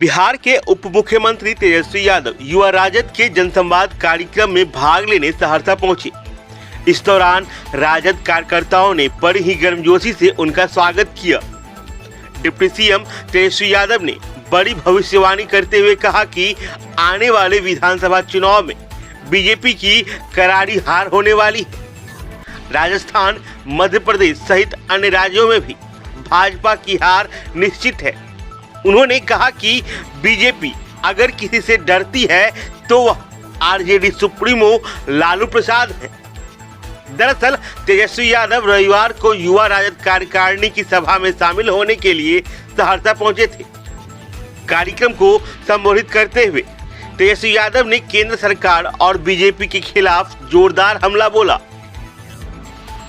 बिहार के उप मुख्यमंत्री तेजस्वी यादव युवा राजद के जनसंवाद कार्यक्रम में भाग लेने सहरसा पहुंचे। इस दौरान राजद कार्यकर्ताओं ने बड़ी ही गर्मजोशी से उनका स्वागत किया। डिप्टी सीएम तेजस्वी यादव ने बड़ी भविष्यवाणी करते हुए कहा कि आने वाले विधानसभा चुनाव में बीजेपी की करारी हार होने वाली है। राजस्थान, मध्य प्रदेश सहित अन्य राज्यों में भी भाजपा की हार निश्चित है। उन्होंने कहा कि बीजेपी अगर किसी से डरती है तो वह आरजेडी सुप्रीमो लालू प्रसाद है। दरअसल तेजस्वी यादव रविवार को युवा राजद कार्यकारिणी की सभा में शामिल होने के लिए सहरसा पहुंचे थे। कार्यक्रम को संबोधित करते हुए तेजस्वी यादव ने केंद्र सरकार और बीजेपी के खिलाफ जोरदार हमला बोला।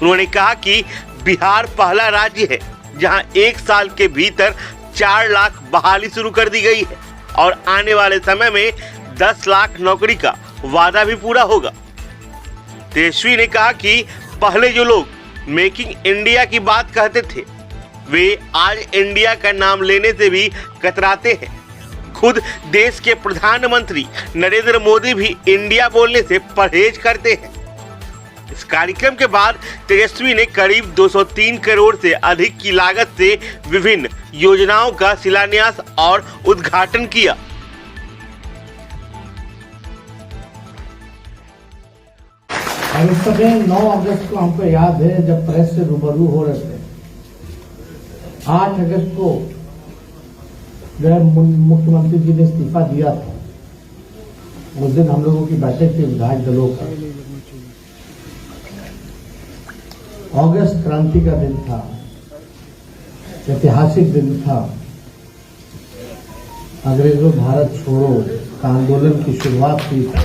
उन्होंने कहा कि बिहार पहला राज्य है जहां एक साल के भीतर 4 लाख बहाली शुरू कर दी गई है और आने वाले समय में 10 लाख नौकरी का वादा भी पूरा होगा। तेजस्वी ने कहा कि पहले जो लोग मेकिंग इंडिया की बात कहते थे वे आज इंडिया का नाम लेने से भी कतराते हैं। खुद देश के प्रधानमंत्री नरेंद्र मोदी भी इंडिया बोलने से परहेज करते हैं। इस कार्यक्रम के बाद तेजस्वी ने करीब 203 करोड़ से अधिक की लागत से विभिन्न योजनाओं का शिलान्यास और उद्घाटन किया। और उस समय 9 अगस्त को हमको याद है जब प्रेस से रूबरू हो रहे थे। 8 अगस्त को जो मुख्यमंत्री जी ने इस्तीफा दिया था, उस दिन हम लोगों की बैठक थी विधायक दलों का। अगस्त क्रांति का दिन था, ऐतिहासिक दिन था। अंग्रेजों भारत छोड़ो का आंदोलन की शुरुआत हुई थी।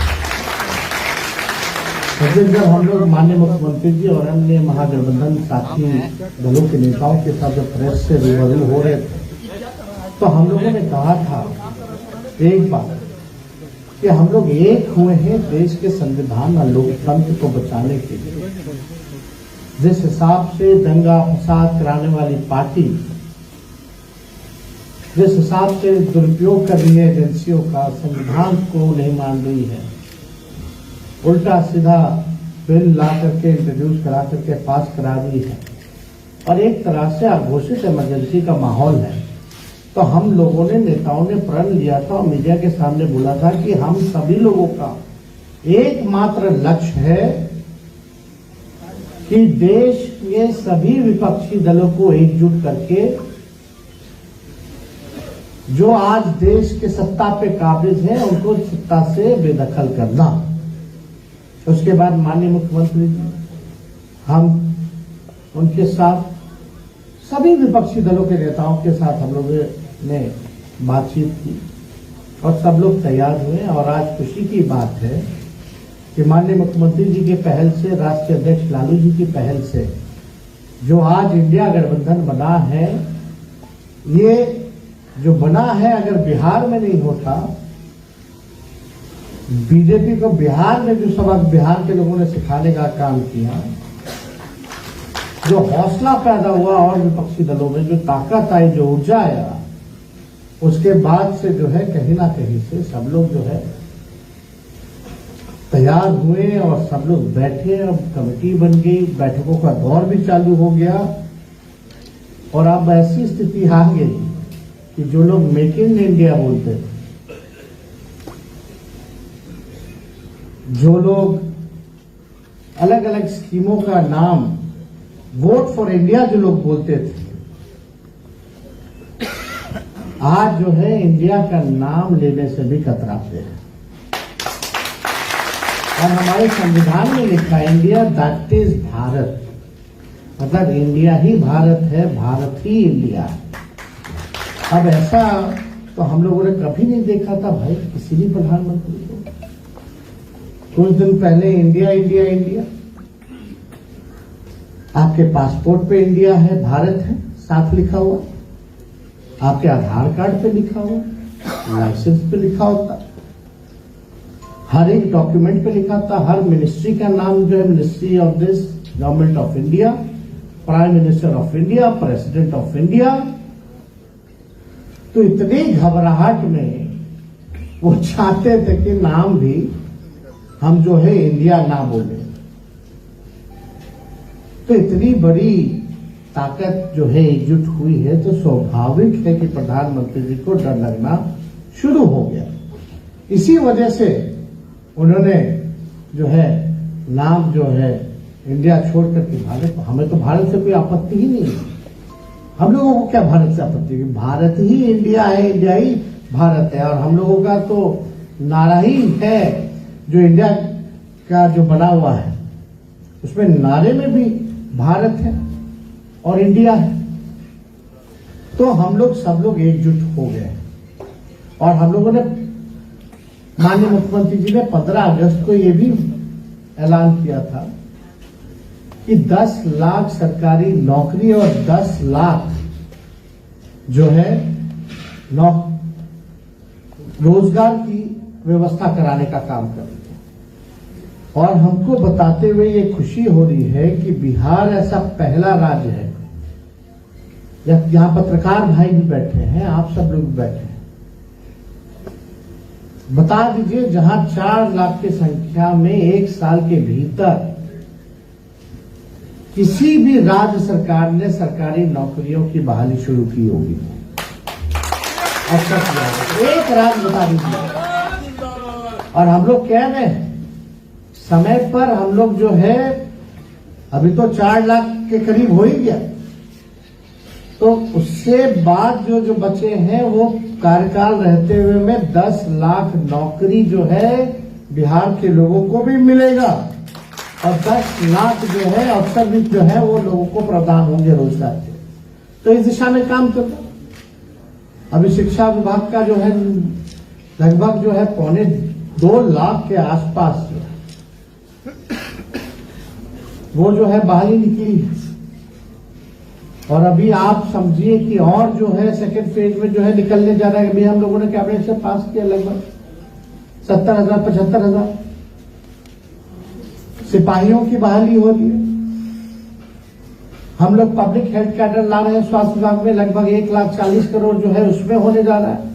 उस दिन जब हम लोग माननीय मुख्यमंत्री जी और अन्य महागठबंधन साथी दलों के नेताओं के साथ जब प्रेस से रूबरू हो रहे थे तो हम लोगों ने कहा था एक बात कि हम लोग एक हुए हैं देश के संविधान और लोकतंत्र को बचाने के लिए। जिस हिसाब से दंगा फसाद कराने वाली पार्टी जिस हिसाब से दुरुपयोग कर रही है एजेंसियों का, संविधान को नहीं मान रही है, उल्टा सीधा बिल ला करके इंट्रोड्यूस करा करके पास करा रही है और एक तरह से अघोषित इमरजेंसी का माहौल है, तो हम लोगों ने नेताओं ने प्रण लिया था और मीडिया के सामने बोला था कि हम सभी लोगों का एकमात्र लक्ष्य है कि देश के सभी विपक्षी दलों को एकजुट करके जो आज देश के सत्ता पे काबिज हैं उनको सत्ता से बेदखल करना। उसके बाद माननीय मुख्यमंत्री जी, हम उनके साथ सभी विपक्षी दलों के नेताओं के साथ हम लोगों ने बातचीत की और सब लोग तैयार हुए। और आज खुशी की बात है कि माननीय मुख्यमंत्री जी के पहल से, राष्ट्रीय अध्यक्ष लालू जी की पहल से जो आज इंडिया गठबंधन बना है, ये जो बना है अगर बिहार में नहीं होता, बीजेपी को बिहार में जो सबक बिहार के लोगों ने सिखाने का काम किया, जो हौसला पैदा हुआ और विपक्षी दलों में जो ताकत आई, जो ऊर्जा आया, उसके बाद से जो है कहीं ना कहीं से सब लोग जो है तैयार हुए और सब लोग बैठे। अब कमेटी बन गई, बैठकों का दौर भी चालू हो गया और अब ऐसी स्थिति आ गई कि जो लोग मेक इन इंडिया बोलते थे, जो लोग अलग अलग स्कीमों का नाम वोट फॉर इंडिया जो लोग बोलते थे, आज जो है इंडिया का नाम लेने से भी कतराते हैं। और हमारे संविधान में लिखा है इंडिया दैट इज भारत, मतलब इंडिया ही भारत है, भारत ही इंडिया है। अब ऐसा तो हम लोगों ने कभी नहीं देखा था भाई किसी भी प्रधानमंत्री को। कुछ दिन पहले इंडिया इंडिया इंडिया, आपके पासपोर्ट पे इंडिया है, भारत है साथ लिखा हुआ, आपके आधार कार्ड पे लिखा हुआ, लाइसेंस पे लिखा होता, हर एक डॉक्यूमेंट पे लिखा था, हर मिनिस्ट्री का नाम जो है ministry of this, government of India, prime minister of India, president of India, तो इतनी घबराहट में वो चाहते थे कि नाम भी हम जो है इंडिया ना बोले। तो इतनी बड़ी ताकत जो है एकजुट हुई है, तो स्वाभाविक है कि प्रधानमंत्री जी को डर लगना शुरू हो गया। इसी वजह से उन्होंने जो है नाम जो है इंडिया छोड़कर के भारत, हमें तो भारत से कोई आपत्ति ही नहीं है। हम लोगों को क्या भारत से आपत्ति है? भारत ही इंडिया है, इंडिया ही भारत है। और हम लोगों का तो नारा ही है जो इंडिया का जो बना हुआ है, उसमें नारे में भी भारत है और इंडिया है। तो हम लोग सब लोग एकजुट हो गए और हम लोगों ने, माननीय मुख्यमंत्री जी ने 15 अगस्त को ये भी ऐलान किया था कि 10 लाख सरकारी नौकरी और 10 लाख जो है रोजगार की व्यवस्था कराने का काम करेंगे। और हमको बताते हुए ये खुशी हो रही है कि बिहार ऐसा पहला राज्य है, यहां पत्रकार भाई भी बैठे हैं, आप सब लोग भी बैठे हैं, बता दीजिए जहां 4 लाख की संख्या में 1 साल के भीतर किसी भी राज्य सरकार ने सरकारी नौकरियों की बहाली शुरू की होगी। अच्छा, एक राज्य बता दीजिए। और हम लोग कह रहे हैं समय पर हम लोग जो है, अभी तो 4 लाख के करीब हो ही गया, तो उससे बाद जो बचे हैं वो कार्यकाल रहते हुए में 10 लाख नौकरी जो है बिहार के लोगों को भी मिलेगा और 10 लाख जो है अवसर भी जो है वो लोगों को प्रदान होंगे रोजगार के। तो इस दिशा में काम चल रहा है। अभी शिक्षा विभाग का जो है लगभग जो है 2.25 लाख के आसपास वो जो है बहाली निकली है। और अभी आप समझिए कि और जो है सेकेंड फेज में जो है निकलने जा रहा है। अभी हम लोगों ने कैबिनेट से पास किया लगभग 70,000 75,000 सिपाहियों की बहाली हो रही है। हम लोग पब्लिक हेल्थ कैडर ला रहे हैं स्वास्थ्य विभाग में, लगभग 1,40,00,000 करोड़ जो है उसमें होने जा रहा है।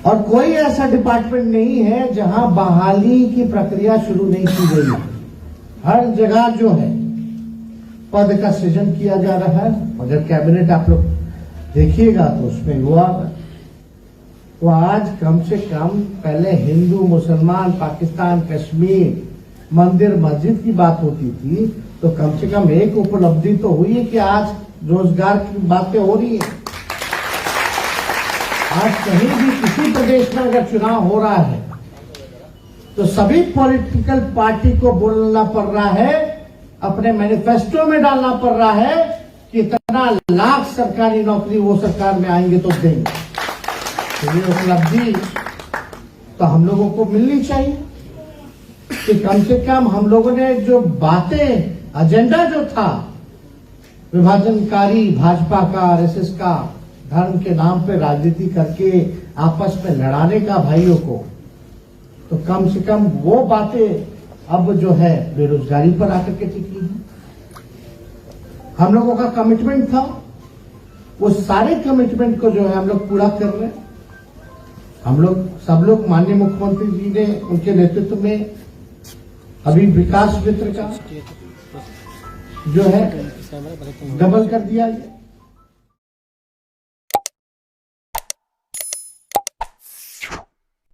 और कोई ऐसा डिपार्टमेंट नहीं है जहां बहाली की प्रक्रिया शुरू नहीं की गई है। हर जगह जो है पद का सृजन किया जा रहा है। अगर कैबिनेट आप लोग देखिएगा तो उसमें हुआ तो आज कम से कम पहले हिंदू मुसलमान पाकिस्तान कश्मीर मंदिर मस्जिद की बात होती थी, तो कम से कम एक उपलब्धि तो हुई है कि आज रोजगार की बातें हो रही है। आज कहीं भी किसी प्रदेश में अगर चुनाव हो रहा है तो सभी पॉलिटिकल पार्टी को बोलना पड़ रहा है, अपने मैनिफेस्टो में डालना पड़ रहा है कि इतना लाख सरकारी नौकरी वो सरकार में आएंगे तो देंगे। तो ये उपलब्धि तो हम लोगों को मिलनी चाहिए कि कम से कम हम लोगों ने जो बातें, एजेंडा जो था विभाजनकारी भाजपा का, आरएसएस का, धर्म के नाम पे राजनीति करके आपस में लड़ाने का भाइयों को, तो कम से कम वो बातें अब जो है बेरोजगारी पर आकर के टिकी है। हम लोगों का कमिटमेंट था, वो सारे कमिटमेंट को जो है हम लोग पूरा कर रहे हैं। हम लोग सब लोग माननीय मुख्यमंत्री जी ने उनके नेतृत्व में अभी विकास मित्र का जो है डबल कर दिया।